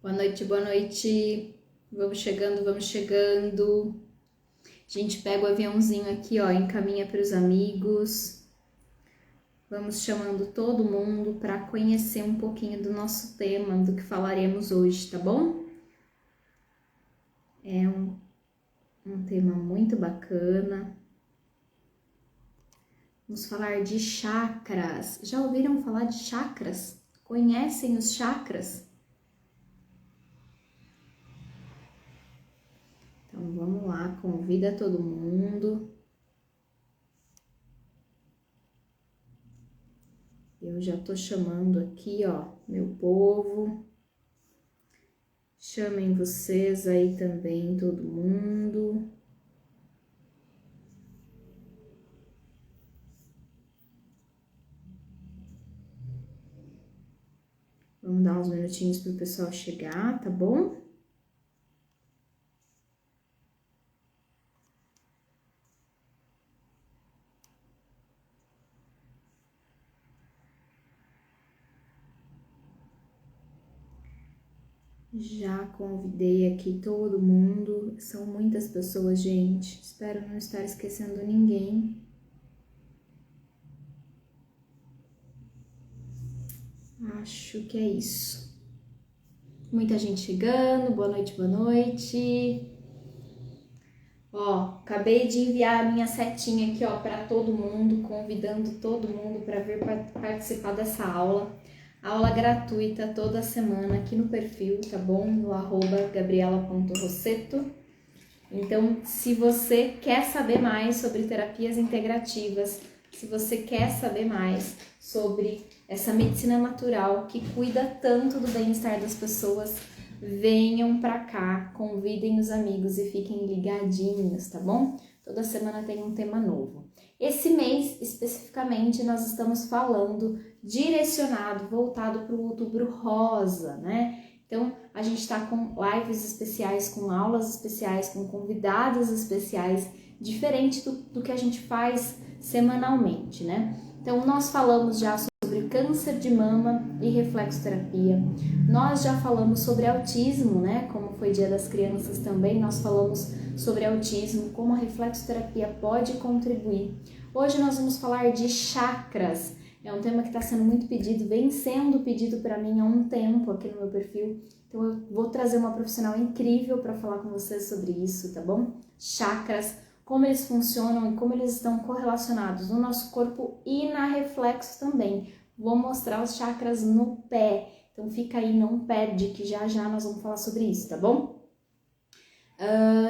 Boa noite, boa noite. Vamos chegando, vamos chegando. A gente pega o aviãozinho aqui, ó, encaminha para os amigos. Vamos chamando todo mundo para conhecer um pouquinho do nosso tema, do que falaremos hoje, tá bom? É um tema muito bacana. Vamos falar de chakras. Já ouviram falar de chakras? Conhecem os chakras? Então vamos lá, convida todo mundo. Eu já tô chamando aqui, ó, meu povo. Chamem vocês aí também, todo mundo. Vamos dar uns minutinhos pro pessoal chegar, tá bom? Já convidei aqui todo mundo, são muitas pessoas, gente. Espero não estar esquecendo ninguém. Acho que é isso. Muita gente chegando, boa noite, boa noite. Ó, acabei de enviar a minha setinha aqui, ó, para todo mundo, convidando todo mundo para vir participar dessa aula. Aula gratuita toda semana aqui no perfil, tá bom? No @gabriela.rossetto. Então, se você quer saber mais sobre terapias integrativas, se você quer saber mais sobre essa medicina natural que cuida tanto do bem-estar das pessoas, venham pra cá, convidem os amigos e fiquem ligadinhos, tá bom? Toda semana tem um tema novo. Esse mês, especificamente, nós estamos falando direcionado, voltado para o Outubro Rosa, né? Então, a gente está com lives especiais, com aulas especiais, com convidadas especiais, diferente do que a gente faz semanalmente, né? Então, nós falamos já sobre câncer de mama e reflexoterapia. Nós já falamos sobre autismo, né? Como foi Dia das Crianças também, nós falamos sobre autismo, como a reflexoterapia pode contribuir. Hoje nós vamos falar de chakras. É um tema que está sendo muito pedido, vem sendo pedido para mim há um tempo aqui no meu perfil. Então eu vou trazer uma profissional incrível para falar com vocês sobre isso, tá bom? Chakras, como eles funcionam e como eles estão correlacionados no nosso corpo e na reflexo também. Vou mostrar os chakras no pé, então fica aí, não perde que já já nós vamos falar sobre isso, tá bom?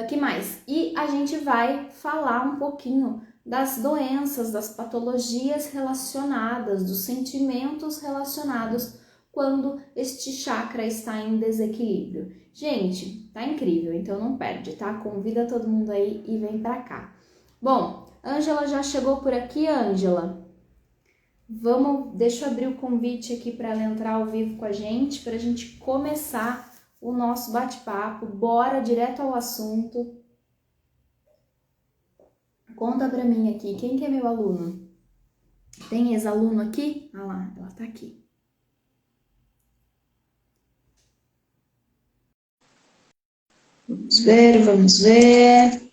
Que mais? E a gente vai falar um pouquinho das doenças, das patologias relacionadas, dos sentimentos relacionados quando este chakra está em desequilíbrio. Gente, tá incrível, então não perde, tá? Convida todo mundo aí e vem pra cá. Bom, Ângela já chegou por aqui, Ângela? Deixa eu abrir o convite aqui para ela entrar ao vivo com a gente, pra gente começar o nosso bate-papo. Bora direto ao assunto. Conta pra mim aqui, quem que é meu aluno? Tem ex-aluno aqui? Ah lá, ela tá aqui. Vamos ver, vamos ver.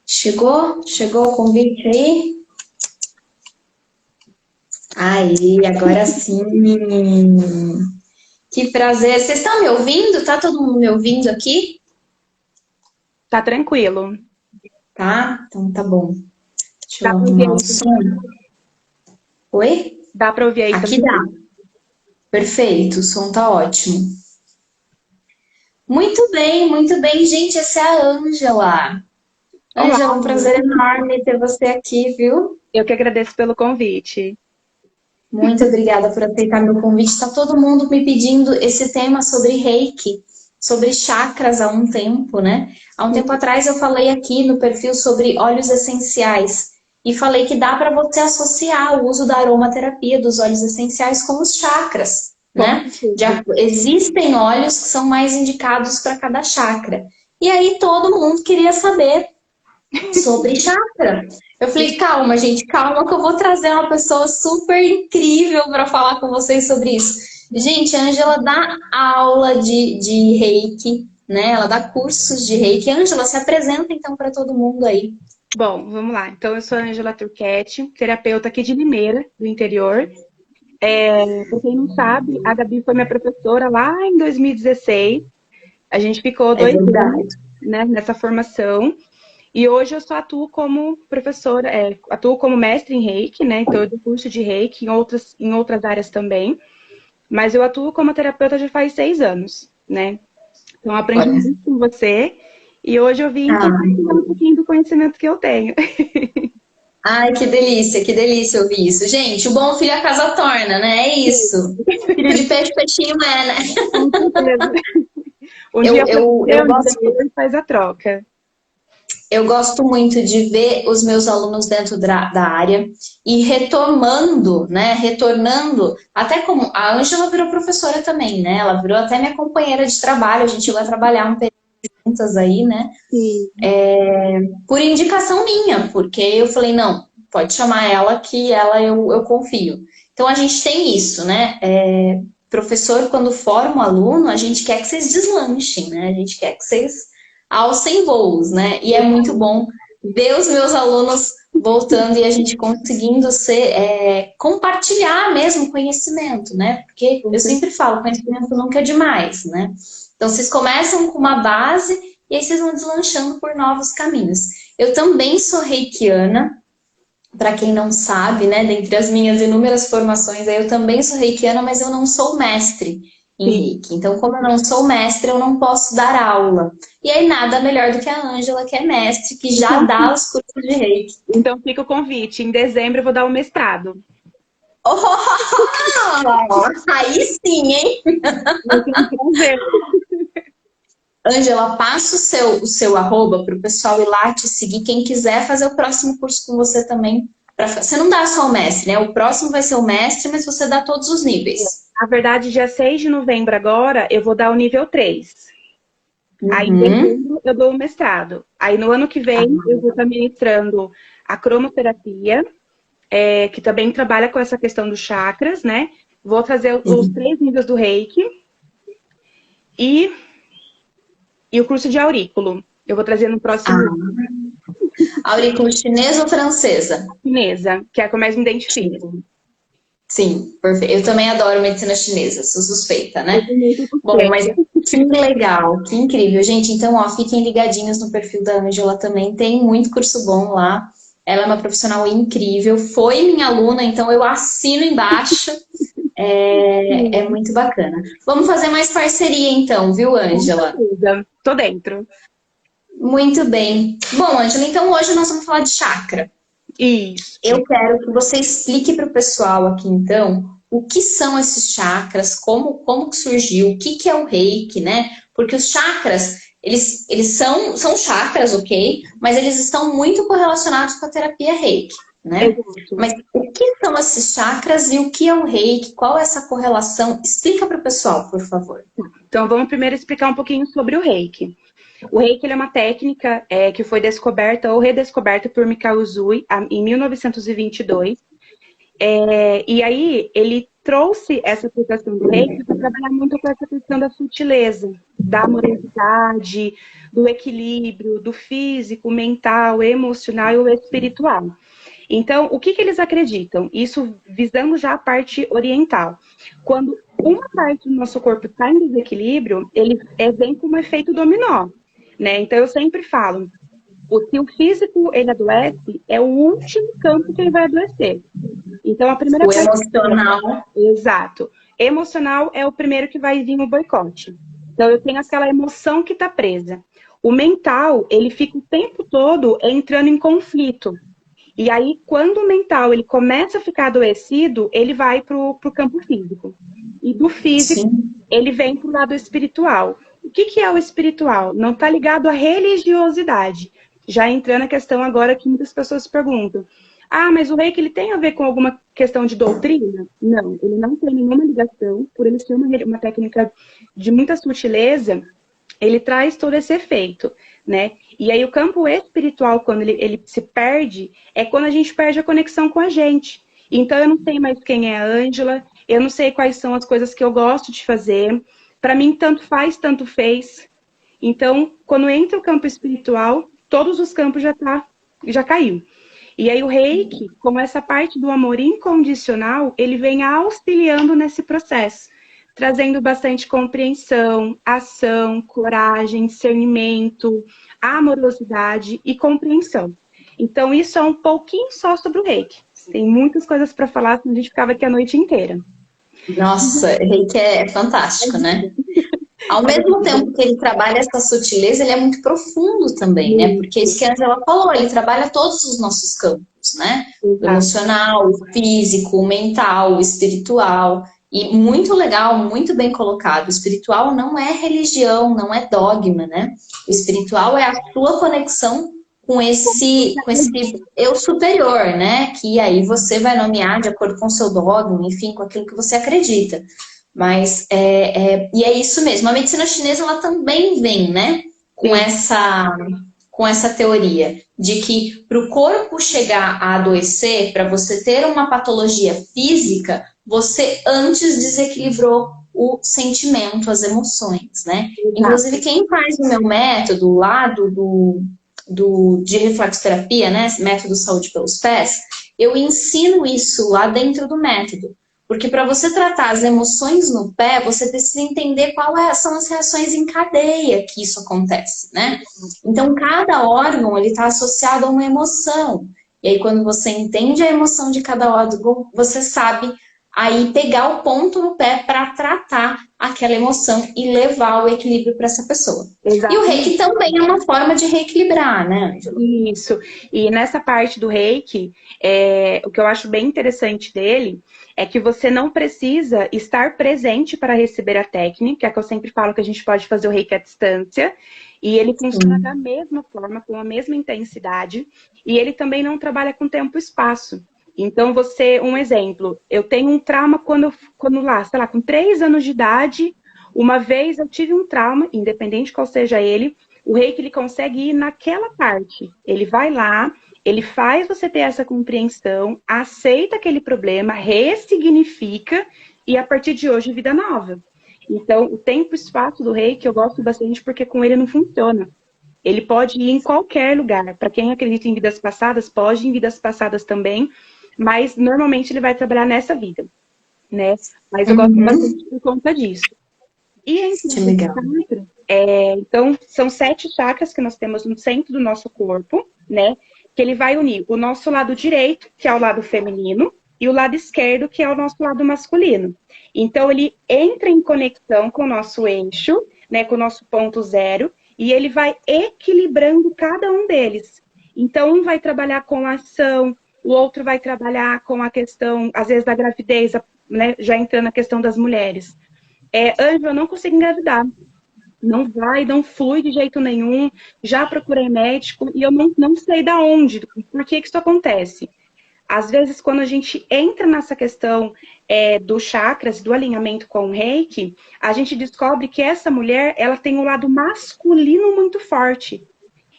Chegou? Chegou o convite aí? Aí, agora sim. Que prazer. Vocês estão me ouvindo? Tá todo mundo me ouvindo aqui? Tá tranquilo. Tá? Então tá bom. Deixa eu arrumar o som. Oi? Dá pra ouvir aí Aqui também? dá. Perfeito, o som tá ótimo. Muito bem, gente. Essa é a Ângela. Ângela, um prazer enorme ter você aqui, viu? Eu que agradeço pelo convite. Muito obrigada por aceitar meu convite. Está todo mundo me pedindo esse tema sobre Reiki, sobre chakras há um tempo, né? Há um tempo atrás eu falei aqui no perfil sobre óleos essenciais e falei que dá para você associar o uso da aromaterapia dos óleos essenciais com os chakras, né? Já existem óleos que são mais indicados para cada chakra. E aí todo mundo queria saber sobre chakra. Eu falei, calma, gente, calma que eu vou trazer uma pessoa super incrível para falar com vocês sobre isso. Gente, a Ângela dá aula de reiki, né? Ela dá cursos de reiki. Ângela, se apresenta então para todo mundo aí. Bom, vamos lá. Então, eu sou a Ângela Turquete, terapeuta aqui de Limeira, do interior. Para quem não sabe, a Gabi foi minha professora lá em 2016. A gente ficou É 2 anos, verdade. né, nessa formação. E hoje eu só atuo como professora, atuo como mestre em Reiki, né? Então eu dou curso de Reiki em outras áreas também. Mas eu atuo como terapeuta já faz 6 anos, né? Então eu aprendi Olha. muito com você. E hoje eu vim Ai, compartilhar um pouquinho do conhecimento que eu tenho. ai, que delícia ouvir isso. Gente, o bom filho a casa torna, né? É isso. Filho de peixe, peixinho é, né? Com certeza. Um dia Eu, faz o eu, seu, eu um dia gosto ele faz a troca. Eu gosto muito de ver os meus alunos dentro da área e retomando, né? Retornando, até como a Ângela virou professora também, né? Ela virou até minha companheira de trabalho, a gente vai trabalhar um período juntas aí, né? Sim. Por indicação minha, porque eu falei, não, pode chamar ela que ela eu confio. Então a gente tem isso, né? Professor, quando forma um aluno, a gente quer que vocês deslanchem, né? A gente quer que vocês alcem voos, né? E é muito bom ver os meus alunos voltando e a gente conseguindo compartilhar mesmo conhecimento, né? Porque eu sempre falo, conhecimento nunca é demais, né? Então vocês começam com uma base e aí vocês vão deslanchando por novos caminhos. Eu também sou reikiana, para quem não sabe, né, dentre as minhas inúmeras formações, eu também sou reikiana, mas eu não sou mestre em Sim. reiki. Então, como eu não sou mestre, eu não posso dar aula. E aí, nada melhor do que a Ângela, que é mestre, que já Então, dá os cursos de reiki. então fica o convite. Em dezembro eu vou dar o mestrado. Oh, aí sim, hein? Vai ser um prazer. Ângela, passa o seu arroba para o pessoal ir lá te seguir. Quem quiser fazer o próximo curso com você também. Você não dá só o mestre, né? O próximo vai ser o mestre, mas você dá todos os níveis. Na verdade, dia 6 de novembro agora, eu vou dar o nível 3. Aí, em Uhum. dezembro, eu dou o mestrado. Aí, no ano que vem, eu vou estar ministrando a cromoterapia, que também trabalha com essa questão dos chakras, né? Vou trazer os 3 níveis do Reiki e, e o curso de aurículo. Eu vou trazer no próximo Ah, aurículo chinesa ou francesa? chinesa, que é a que eu mais me identifico. Sim, perfeito. Eu também adoro medicina chinesa, sou suspeita, Eu né? também tô Bom, mas suspeita. que legal, que incrível. Gente, então, ó, fiquem ligadinhos no perfil da Ângela também, tem muito curso bom lá. Ela é uma profissional incrível, foi minha aluna, então eu assino embaixo. É Sim, muito bacana. Vamos fazer mais parceria então, viu, com Ângela? certeza. Tô dentro. Muito bem. Bom, Ângela, então hoje nós vamos falar de chakra. Isso. Eu quero que você explique para o pessoal aqui, então, o que são esses chakras, como que surgiu, o que é o reiki, né? Porque os chakras, eles são chakras, ok? Mas eles estão muito correlacionados com a terapia reiki, né? Exato. Mas o que são esses chakras e o que é o reiki? Qual é essa correlação? Explica para o pessoal, por favor. Então, vamos primeiro explicar um pouquinho sobre o Reiki. O Reiki ele é uma técnica que foi descoberta ou redescoberta por Mikao Usui em 1922. E aí ele trouxe essa aplicação do Reiki para trabalhar muito com essa questão da sutileza, da amorosidade, do equilíbrio, do físico, mental, emocional e o espiritual. Então, o que eles acreditam? Isso visando já a parte oriental. Quando uma parte do nosso corpo está em desequilíbrio, ele vem como um efeito dominó, né? Então, eu sempre falo, se o físico ele adoece, é o último campo que ele vai adoecer. Então, a primeira O parte... emocional. Exato. Emocional é o primeiro que vai vir o boicote. Então, eu tenho aquela emoção que está presa. O mental, ele fica o tempo todo entrando em conflito. E aí, quando o mental ele começa a ficar adoecido, ele vai para o campo físico. E do físico, Sim. ele vem para o lado espiritual. O que é o espiritual? Não está ligado à religiosidade. Já entrando na questão agora que muitas pessoas se perguntam. Ah, mas o reiki ele tem a ver com alguma questão de doutrina? Não, ele não tem nenhuma ligação. Por ele ser uma técnica de muita sutileza, ele traz todo esse efeito, né? E aí o campo espiritual, quando ele se perde, é quando a gente perde a conexão com a gente. Então eu não sei mais quem é a Ângela, eu não sei quais são as coisas que eu gosto de fazer. Para mim, tanto faz, tanto fez. Então, quando entra o campo espiritual, todos os campos já caiu. E aí o reiki, como essa parte do amor incondicional, ele vem auxiliando nesse processo, trazendo bastante compreensão, ação, coragem, discernimento, amorosidade e compreensão. Então, isso é um pouquinho só sobre o reiki. Tem muitas coisas para falar, senão a gente ficava aqui a noite inteira. Nossa, reiki é fantástico, né? Ao mesmo tempo que ele trabalha essa sutileza, ele é muito profundo também, né? Porque isso que a Angela falou, ele trabalha todos os nossos campos, né? O emocional, o físico, o mental, o espiritual. E muito legal, muito bem colocado. O espiritual não é religião, não é dogma, né? O espiritual é a sua conexão com esse eu superior, né? Que aí você vai nomear de acordo com o seu dogma, enfim, com aquilo que você acredita. Mas, e é isso mesmo. A medicina chinesa, ela também vem, né? Com essa teoria de que para o corpo chegar a adoecer, para você ter uma patologia física, você antes desequilibrou o sentimento, as emoções, né? Inclusive, quem faz o meu método lá de reflexoterapia, né? Método Saúde pelos Pés, eu ensino isso lá dentro do método. Porque para você tratar as emoções no pé, você precisa entender quais são as reações em cadeia que isso acontece, né? Então, cada órgão ele está associado a uma emoção. E aí, quando você entende a emoção de cada órgão, você sabe aí pegar o ponto no pé para tratar aquela emoção e levar o equilíbrio para essa pessoa. Exatamente. E o reiki também é uma forma de reequilibrar, né, Ângela? Isso. E nessa parte do reiki, o que eu acho bem interessante dele é que você não precisa estar presente para receber a técnica, que eu sempre falo que a gente pode fazer o reiki à distância, e ele funciona da mesma forma, com a mesma intensidade, e ele também não trabalha com tempo e espaço. Então, um exemplo, eu tenho um trauma quando lá, sei lá, com 3 anos de idade, uma vez eu tive um trauma, independente qual seja ele, o reiki ele consegue ir naquela parte. Ele vai lá, ele faz você ter essa compreensão, aceita aquele problema, ressignifica, e a partir de hoje, vida nova. Então, o tempo e espaço do reiki eu gosto bastante porque com ele não funciona. Ele pode ir em qualquer lugar. Para quem acredita em vidas passadas, pode ir em vidas passadas também, mas normalmente ele vai trabalhar nessa vida, né? Mas eu gosto bastante por conta disso. E então, são 7 chakras que nós temos no centro do nosso corpo, né? Que ele vai unir o nosso lado direito, que é o lado feminino, e o lado esquerdo, que é o nosso lado masculino. Então, ele entra em conexão com o nosso eixo, né? Com o nosso ponto zero, e ele vai equilibrando cada um deles. Então, um vai trabalhar com a ação, o outro vai trabalhar com a questão, às vezes, da gravidez, né? Já entrando na questão das mulheres. Ângela, eu não consigo engravidar. Não flui de jeito nenhum. Já procurei médico e eu não sei da onde, por que isso acontece. Às vezes, quando a gente entra nessa questão dos chakras, do alinhamento com o reiki, a gente descobre que essa mulher, ela tem um lado masculino muito forte.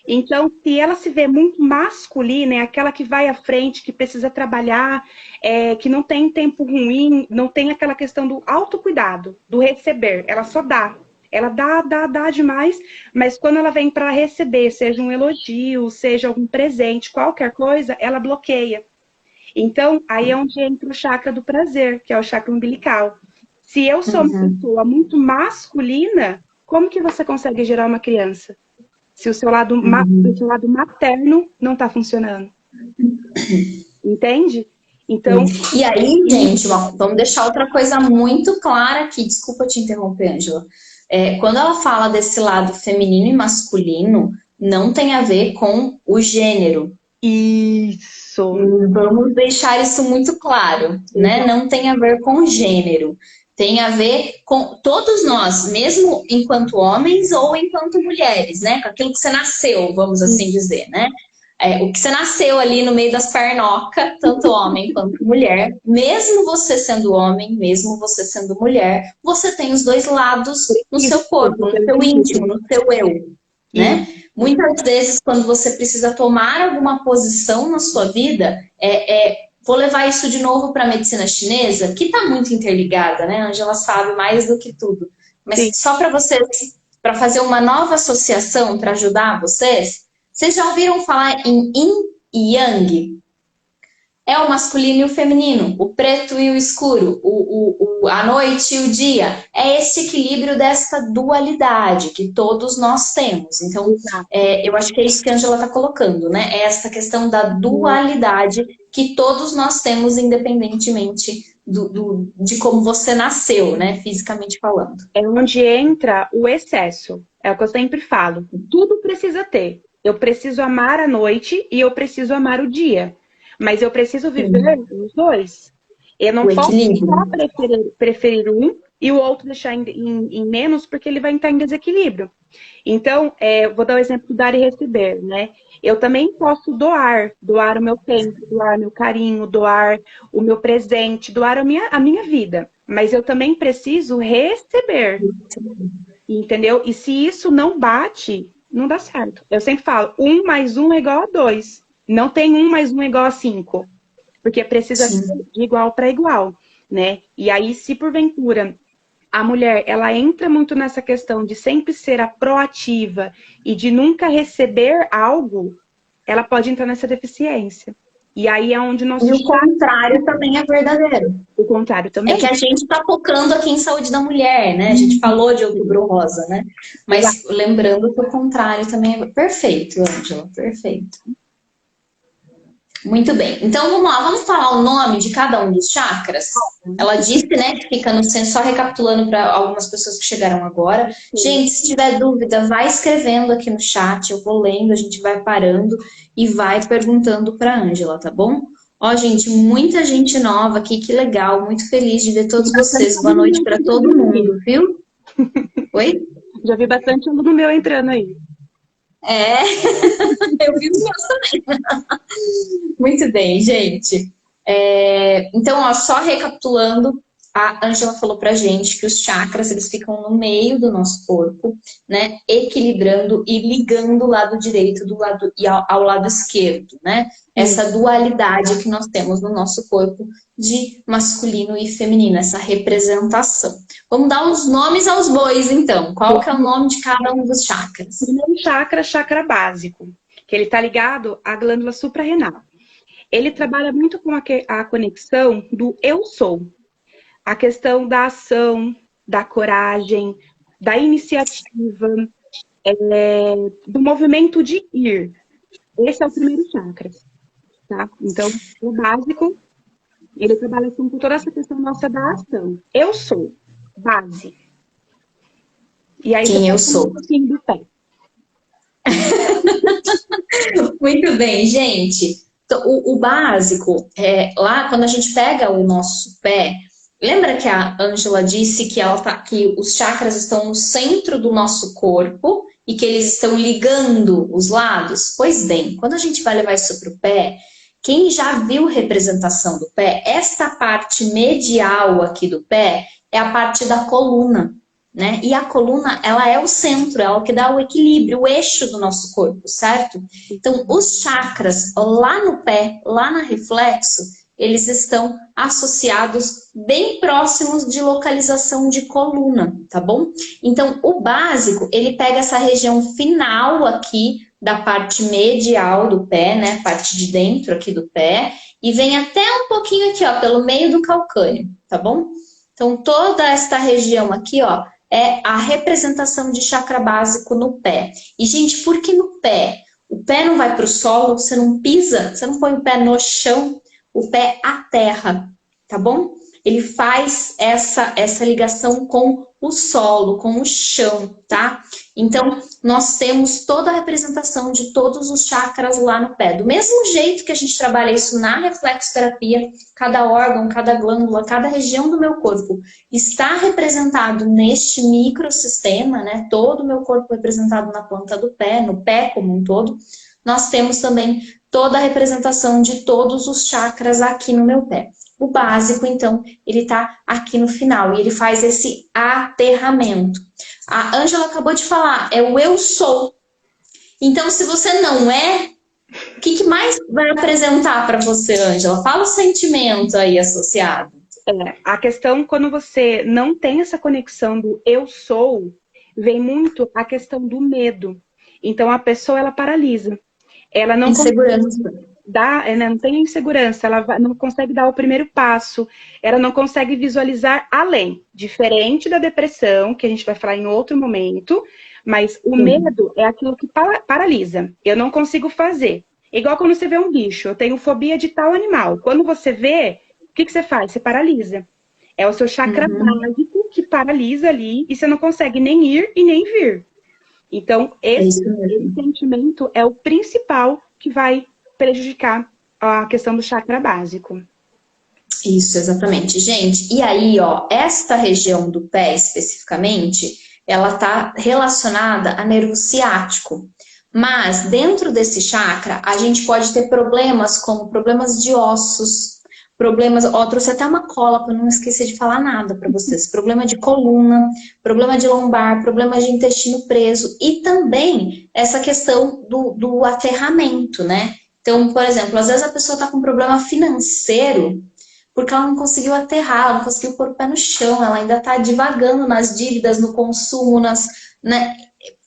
Então, se ela se vê muito masculina, é aquela que vai à frente, que precisa trabalhar, que não tem tempo ruim, não tem aquela questão do autocuidado, do receber. Ela só dá. Ela dá demais, mas quando ela vem para receber, seja um elogio, seja algum presente, qualquer coisa, ela bloqueia. Então, aí é onde entra o chakra do prazer, que é o chakra umbilical. Se eu sou uma pessoa muito masculina, como que você consegue gerar uma criança? Se o seu lado materno não está funcionando. Entende? Então. E aí, gente, vamos deixar outra coisa muito clara aqui. Desculpa te interromper, Ângela. Quando ela fala desse lado feminino e masculino, não tem a ver com o gênero. Isso. Vamos deixar isso muito claro, né? Não tem a ver com gênero. Tem a ver com todos nós, mesmo enquanto homens ou enquanto mulheres, né? Com aquilo que você nasceu, vamos assim dizer, né? O que você nasceu ali no meio das pernocas, tanto homem quanto mulher, mesmo você sendo homem, mesmo você sendo mulher, você tem os dois lados no seu corpo, no seu íntimo, no seu eu, né? Muitas vezes, quando você precisa tomar alguma posição na sua vida, vou levar isso de novo para a medicina chinesa, que está muito interligada, né? A Ângela sabe mais do que tudo. Mas Sim. só para vocês, para fazer uma nova associação para ajudar vocês já ouviram falar em Yin e Yang? É o masculino e o feminino, o preto e o escuro, a noite e o dia. É esse equilíbrio desta dualidade que todos nós temos. Então, eu acho que é isso que a Ângela está colocando, né? É essa questão da dualidade que todos nós temos, independentemente de como você nasceu, né? Fisicamente falando. É onde entra o excesso. É o que eu sempre falo. Tudo precisa ter. Eu preciso amar a noite e eu preciso amar o dia. Mas eu preciso viver os dois. Eu não posso só preferir um e o outro deixar em menos, porque ele vai estar em desequilíbrio. Então, vou dar o exemplo do dar e receber, né? Eu também posso doar o meu tempo, doar meu carinho, doar o meu presente, doar a minha vida. Mas eu também preciso receber, entendeu? E se isso não bate, não dá certo. Eu sempre falo, 1 mais 1 é igual a 2. Não tem 1 mais 1 é igual a 5. Porque precisa ser de igual para igual, né? E aí, se porventura a mulher, ela entra muito nessa questão de sempre ser a proativa e de nunca receber algo, ela pode entrar nessa deficiência. E aí é onde nós... E o contrário também é verdadeiro. O contrário também. É que a gente está focando aqui em saúde da mulher, né? A gente falou de Outubro Rosa, né? Mas lembrando que o contrário também é perfeito, Ângela, perfeito. Muito bem. Então, vamos lá. Vamos falar o nome de cada um dos chakras? Ela disse, né, que fica no centro, só recapitulando para algumas pessoas que chegaram agora. Gente, se tiver dúvida, vai escrevendo aqui no chat, eu vou lendo, a gente vai parando e vai perguntando para a Ângela, tá bom? Ó, gente, muita gente nova aqui, que legal. Muito feliz de ver todos vocês. Boa noite para todo mundo, viu? Oi? Já vi bastante aluno meu entrando aí. Eu vi os meus também. Muito bem, gente. Então, ó, só recapitulando, a Ângela falou pra gente que os chakras, eles ficam no meio do nosso corpo, né? Equilibrando e ligando o lado direito ao lado esquerdo, né? Essa dualidade que nós temos no nosso corpo de masculino e feminino, essa representação. Vamos dar os nomes aos bois, então. Qual que é o nome de cada um dos chakras? O primeiro chakra, chakra básico, que ele está ligado à glândula suprarrenal. Ele trabalha muito com a conexão do eu sou. A questão da ação, da coragem, da iniciativa, do movimento de ir. Esse é o primeiro chakra. Tá? Então, o básico, ele trabalha com toda essa questão nossa da ação. Eu sou, base. E aí, quem eu sou? Um pouquinho do pé. Muito bem, gente. Então, o básico, lá quando a gente pega o nosso pé, lembra que a Ângela disse que os chakras estão no centro do nosso corpo e que eles estão ligando os lados? Pois bem, quando a gente vai levar isso para o pé, quem já viu representação do pé, esta parte medial aqui do pé é a parte da coluna, né? E a coluna, ela é o centro, é o que dá o equilíbrio, o eixo do nosso corpo, certo? Então, os chakras lá no pé, lá na reflexo, eles estão associados bem próximos de localização de coluna, tá bom? Então, o básico, ele pega essa região final aqui da parte medial do pé, né? Parte de dentro aqui do pé, e vem até um pouquinho aqui, ó, pelo meio do calcâneo, tá bom? Então, toda esta região aqui, ó, é a representação de chakra básico no pé. E, gente, por que no pé? O pé não vai para o solo, você não pisa, você não põe o pé no chão, o pé à terra, tá bom? Ele faz essa ligação com o solo, com o chão, tá? Então, nós temos toda a representação de todos os chakras lá no pé. Do mesmo jeito que a gente trabalha isso na reflexoterapia, cada órgão, cada glândula, cada região do meu corpo está representado neste microsistema, né? Todo o meu corpo representado na planta do pé, no pé como um todo. Nós temos também toda a representação de todos os chakras aqui no meu pé. O básico, então, ele está aqui no final e ele faz esse aterramento. A Ângela acabou de falar, é o eu sou. Então, se você não é, O que mais vai apresentar para você, Ângela? Fala o sentimento aí associado. A questão, quando você não tem essa conexão do eu sou, vem muito a questão do medo. Então, a pessoa, ela paralisa. Ela não Insegurança. ela não tem insegurança, não consegue dar o primeiro passo, ela não consegue visualizar além. Diferente da depressão, que a gente vai falar em outro momento, mas o medo é aquilo que paralisa. Eu não consigo fazer. Igual quando você vê um bicho, eu tenho fobia de tal animal. Quando você vê, o que você faz? Você paralisa. É o seu chakra básico que paralisa ali e você não consegue nem ir e nem vir. Então, esse sentimento é o principal que vai prejudicar a questão do chakra básico. Isso, exatamente. Gente, e aí, ó, esta região do pé especificamente, ela tá relacionada a nervo ciático. Mas dentro desse chakra, a gente pode ter problemas como problemas de ossos, problemas, ó, trouxe até uma cola para não esquecer de falar nada para vocês. Problema de coluna, problema de lombar, problema de intestino preso e também essa questão do aterramento, né? Então, por exemplo, às vezes a pessoa está com um problema financeiro porque ela não conseguiu aterrar, ela não conseguiu pôr o pé no chão, ela ainda está divagando nas dívidas, no consumo, né?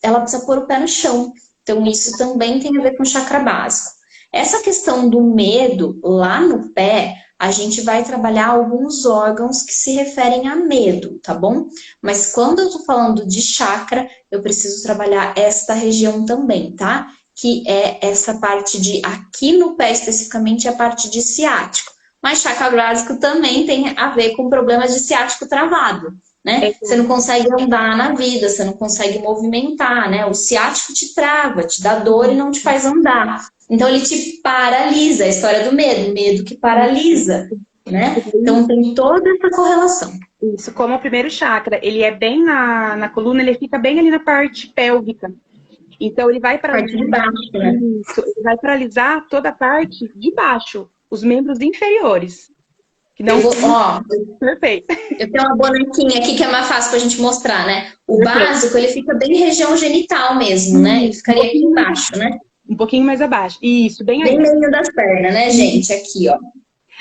Ela precisa pôr o pé no chão. Então, isso também tem a ver com o chakra básico. Essa questão do medo lá no pé, a gente vai trabalhar alguns órgãos que se referem a medo, tá bom? Mas quando eu tô falando de chakra, eu preciso trabalhar esta região também, tá? Que é essa parte de, aqui no pé especificamente, a parte de ciático. Mas chakra básico também tem a ver com problemas de ciático travado, né? Você não consegue andar na vida, você não consegue movimentar, né? O ciático te trava, te dá dor e não te faz andar. Então, ele te paralisa, a história do medo, medo que paralisa, né? Então, tem toda essa correlação. Isso, como o primeiro chakra, ele é bem na coluna, ele fica bem ali na parte pélvica. Então, ele vai paralisar, parte de baixo, né? Isso, ele vai paralisar toda a parte de baixo, os membros inferiores. Que não... Ó, perfeito. Eu tenho uma bonequinha aqui que é mais fácil pra gente mostrar, né? O básico, ele fica bem região genital mesmo, né? Ele ficaria aqui embaixo, né? Um pouquinho mais abaixo. Isso, bem aí. Bem meio das pernas, né, gente? Aqui, ó.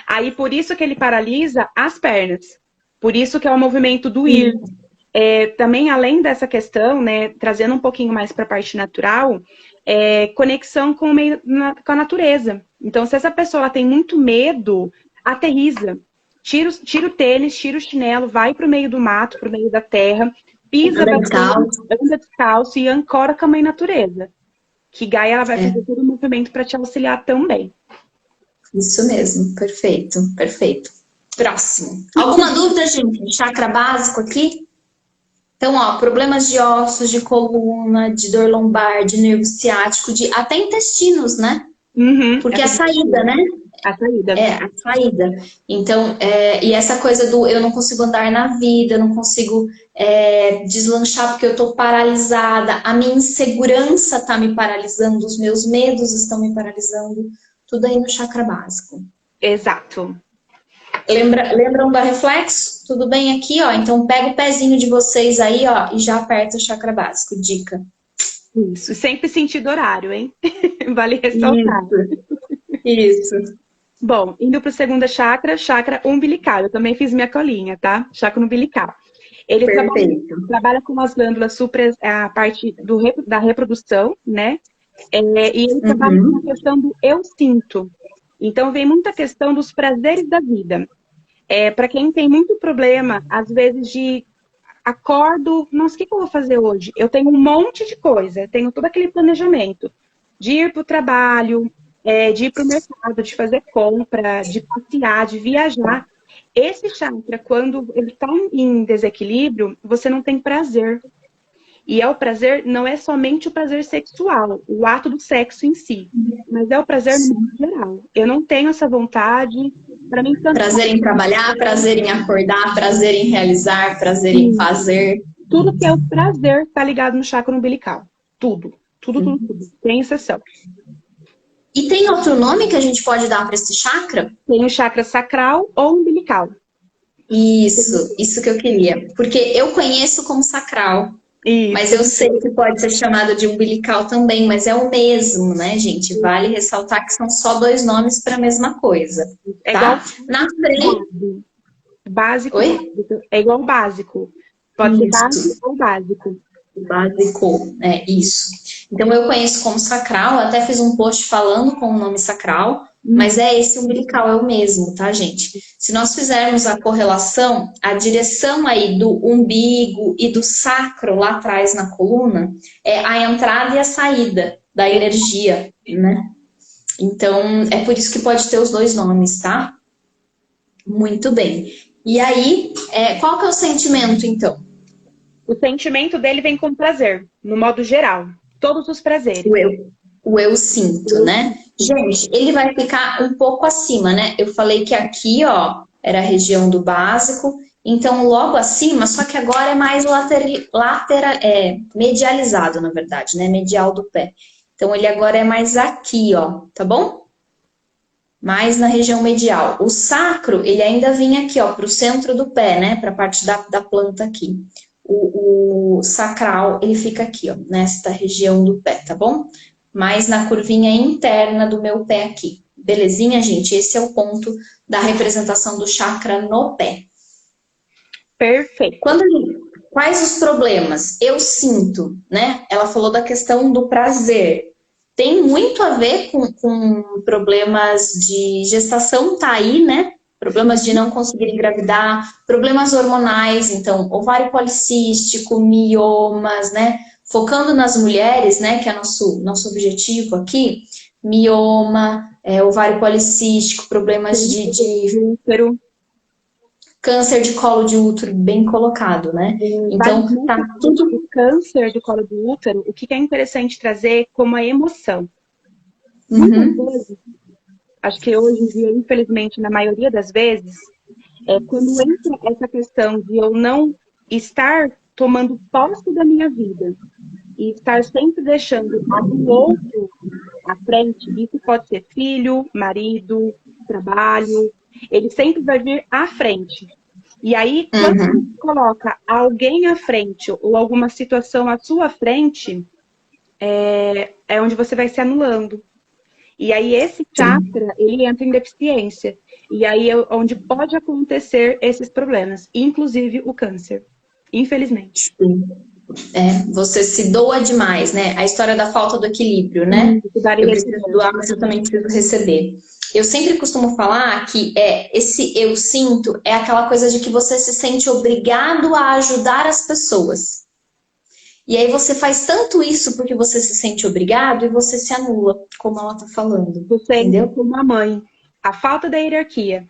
Aí, por isso que ele paralisa as pernas. Por isso que é o movimento do ir. Também, além dessa questão, né, trazendo um pouquinho mais para a parte natural, conexão com a natureza. Então, se essa pessoa ela tem muito medo, aterriza. Tira o tênis, tira o chinelo, vai para o meio do mato, para o meio da terra, pisa anda descalço e ancora com a mãe natureza. Que Gaia ela vai fazer todo o movimento para te auxiliar também. Isso mesmo, perfeito, perfeito. Próximo. Alguma dúvida, gente? Chakra básico aqui? Então, ó, problemas de ossos, de coluna, de dor lombar, de nervo ciático, de até intestinos, né? Porque é a saída, né? A saída. A saída. Então, e essa coisa do eu não consigo andar na vida, eu não consigo deslanchar porque eu tô paralisada, a minha insegurança tá me paralisando, os meus medos estão me paralisando, tudo aí no chakra básico. Exato. Lembram do reflexo? Tudo bem aqui, ó. Então, pega o pezinho de vocês aí, ó, e já aperta o chakra básico. Dica. Isso. Sempre sentido horário, hein? Vale ressaltar. Isso. Bom, indo para o segundo chakra, chakra umbilical. Eu também fiz minha colinha, tá? Chakra umbilical. Ele trabalha com as glândulas a parte da reprodução, né? E ele trabalha com a questão do eu sinto. Então, vem muita questão dos prazeres da vida. Para quem tem muito problema, às vezes, de acordo, nossa, o que eu vou fazer hoje? Eu tenho um monte de coisa, tenho todo aquele planejamento de ir para o trabalho, de ir para o mercado, de fazer compra, de passear, de viajar. Esse chakra, quando ele está em desequilíbrio, você não tem prazer. E o prazer não é somente o prazer sexual, o ato do sexo em si, mas é o prazer no modo geral. Eu não tenho essa vontade, para mim... Prazer em trabalhar, prazer em acordar, prazer em realizar, prazer em fazer. Tudo que é o prazer está ligado no chakra umbilical. Tudo. Tudo. Tem exceção. E tem outro nome que a gente pode dar para esse chakra? Tem o chakra sacral ou umbilical. Isso que eu queria. Porque eu conheço como sacral. Isso. Mas eu sei que pode ser chamado de umbilical também, mas é o mesmo, né, gente? Vale ressaltar que são só dois nomes para a mesma coisa, É tá? igual Na frente... básico. Oi? É igual básico. Pode ser básico Isso. ou básico. Básico, é isso. Então eu conheço como sacral, até fiz um post falando com o nome sacral, mas é esse umbilical, é o mesmo, tá, gente? Se nós fizermos a correlação, a direção aí do umbigo e do sacro lá atrás na coluna é a entrada e a saída da energia, né? Então, é por isso que pode ter os dois nomes, tá? Muito bem. E aí, qual que é o sentimento, então? O sentimento dele vem com prazer, no modo geral. Todos os prazeres. O eu sinto, né? Gente, ele vai ficar um pouco acima, né? Eu falei que aqui, ó, era a região do básico, então logo acima, só que agora é mais medializado, na verdade, né? Medial do pé. Então ele agora é mais aqui, ó, tá bom? Mais na região medial. O sacro, ele ainda vinha aqui, ó, pro centro do pé, né? Pra parte da planta aqui. O sacral, ele fica aqui, ó, nesta região do pé, tá bom? Mais na curvinha interna do meu pé aqui. Belezinha, gente? Esse é o ponto da representação do chakra no pé. Perfeito. Quais os problemas? Eu sinto, né? Ela falou da questão do prazer. Tem muito a ver com problemas de gestação, tá aí, né? Problemas de não conseguir engravidar, problemas hormonais, então, ovário policístico, miomas, né? Focando nas mulheres, né? Que é nosso objetivo aqui, mioma, ovário policístico, problemas de útero. Câncer de colo de útero, bem colocado, né? Então, tá tudo... O câncer de colo do útero, o que é interessante trazer como a emoção. Muitas vezes, acho que hoje em dia, infelizmente, na maioria das vezes, quando entra essa questão de eu não estar tomando posse da minha vida e estar sempre deixando a do outro à frente, isso pode ser filho, marido, trabalho, ele sempre vai vir à frente. E aí, quando você coloca alguém à frente ou alguma situação à sua frente, é onde você vai se anulando. E aí esse chakra, ele entra em deficiência. E aí é onde pode acontecer esses problemas, inclusive o câncer, infelizmente. Você se doa demais, né? A história da falta do equilíbrio, né? Eu preciso doar, mas eu também preciso receber. Eu sempre costumo falar que esse eu sinto é aquela coisa de que você se sente obrigado a ajudar as pessoas. E aí você faz tanto isso porque você se sente obrigado e você se anula, como ela tá falando. Você entendeu? Como a mãe. A falta da hierarquia.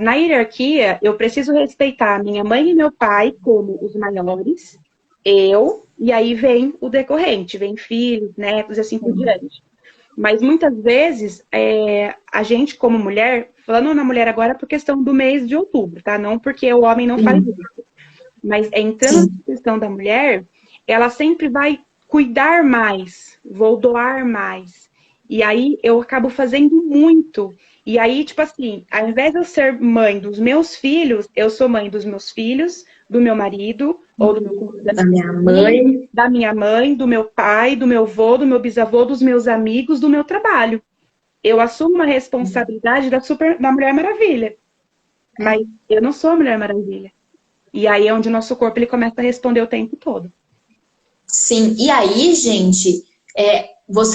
Na hierarquia, eu preciso respeitar minha mãe e meu pai como os maiores, e aí vem o decorrente, vem filhos, netos e assim por diante. Mas muitas vezes, a gente como mulher, falando na mulher agora por questão do mês de outubro, tá? Não porque o homem não faz isso. Mas entrando na questão da mulher, ela sempre vai cuidar mais, vou doar mais. E aí eu acabo fazendo muito. E aí, tipo assim, ao invés de eu ser mãe dos meus filhos, eu sou mãe dos meus filhos, do meu marido, ou da minha mãe, da minha mãe, do meu pai, do meu avô, do meu bisavô, dos meus amigos, do meu trabalho. Eu assumo uma responsabilidade da Mulher Maravilha. Mas eu não sou a Mulher Maravilha. E aí é onde o nosso corpo ele começa a responder o tempo todo. Sim, e aí, gente, você